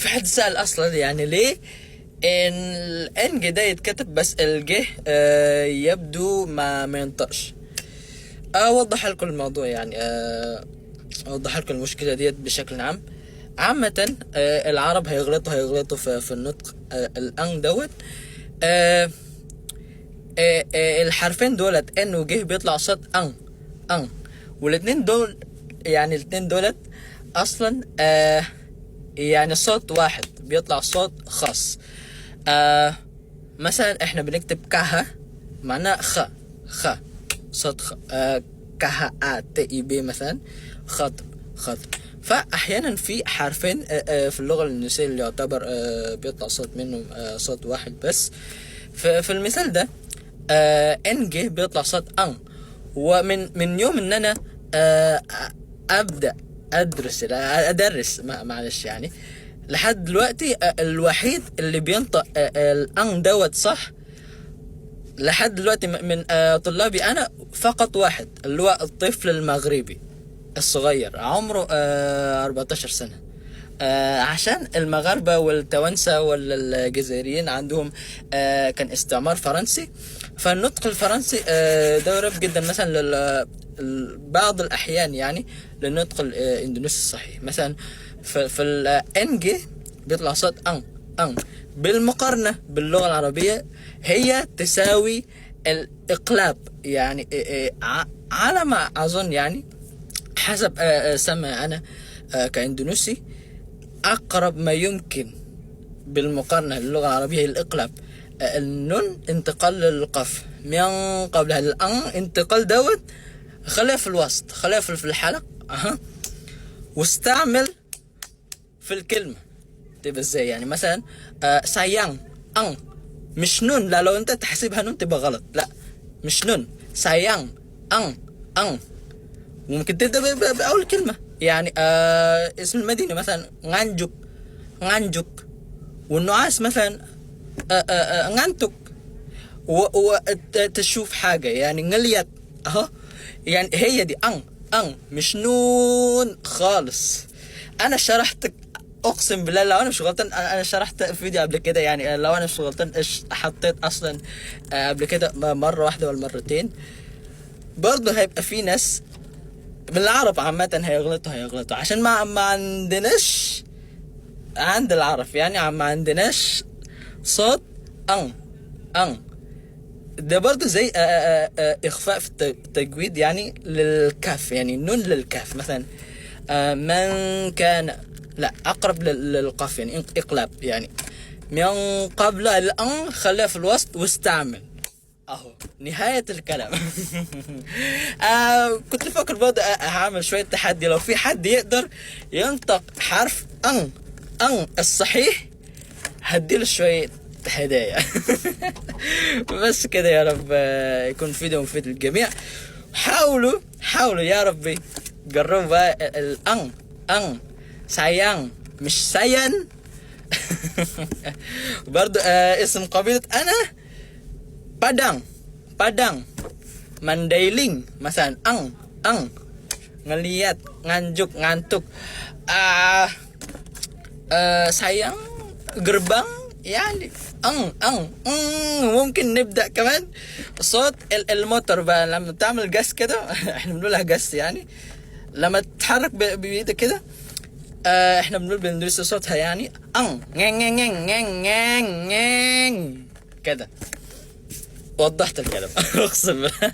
في حد سأل اصلا يعني ليه ان الانج ده يتكتب بس الجه يبدو ما ينطقش. اوضح لكم الموضوع يعني، اوضح لكم المشكله ديت بشكل عام. عامه العرب هيغلطوا في النطق الان دوت. الحرفين دولت ان وجه بيطلع صوت ان. والاتنين دول يعني الاتنين دولت اصلا يعني صوت واحد بيطلع صوت خاص. مثلا احنا بنكتب كها معناه خ صوت كها تي اي بي مثلا خط. فاحيانا في حرفين في اللغه الانجليزيه اللي يعتبر بيطلع صوت منهم صوت واحد بس. في المثال ده ان جه بيطلع صوت ان. ومن يوم ان انا ابدا ادرس معلش يعني لحد دلوقتي الوحيد اللي بينطق الان دوت صح لحد دلوقتي من طلابي انا فقط واحد، اللي هو الطفل المغربي الصغير عمره 14 سنة. عشان المغاربة والتوانسة والجزائريين عندهم كان استعمار فرنسي، فالنطق الفرنسي ده قريب جدا مثلا بعض الأحيان يعني للنطق الإندونيسي الصحيح. مثلا في الانجي بيطلع صوت ان بالمقارنة باللغة العربية هي تساوي الإقلاب يعني على ما أظن يعني حسب سمع أنا كإندونيسي أقرب ما يمكن بالمقارنة للغة العربية الإقلاب. النون انتقال للقاف من قبلها الأن انتقال دوت خليها في الوسط، خليها في الحلق واستعمل في الكلمة. تبقى ازاي يعني مثلا سايان ان مش نون. لا لو انت تحسبها نون تبقى غلط، لا مش نون سايان ان. وممكن تبدأ بأول كلمة يعني اسم المدينة مثلا غانجوك والنعاس مثلا غانتوك. وتشوف حاجة يعني غليت يعني هي دي ان مش نون خالص. انا شرحت اقسم بالله لو انا مش غلطان انا شرحت في فيديو قبل كده يعني لو انا مش غلطان حطيت اصلا قبل كده مرة واحدة ولا مرتين. برضه هيبقى في ناس من العرب عامة هيغلطوا عشان ما عندناش عند العرب يعني ما عندناش صوت ان. ده برضه زي اخفاء في التجويد يعني للكاف يعني نون للكاف مثلا من كان لا اقرب للقاف يعني اقلاب يعني من قبل الان خليها في الوسط واستعمل اهو نهاية الكلام. كنت بفكر برضه هعمل شوية تحدي لو في حد يقدر ينطق حرف ان الصحيح هديله شوية هدايا. بس كده يا رب يكون فيديو مفيد للجميع. حاولوا يا ربي جربوا بقى الان سايان مش سايان. برضو اسم قبيلة انا Padang Mandailing مثلا ان ngeliat nganjuk ngantuk sayang gerbang يعني ممكن نبدأ كمان صوت الموتور بقى لما تعمل جس كده. احنا بنقولها جس يعني لما تتحرك بإيدك كده احنا بنقول بندرس صوتها يعني كده. وضحت الكلام. اقسم بالله.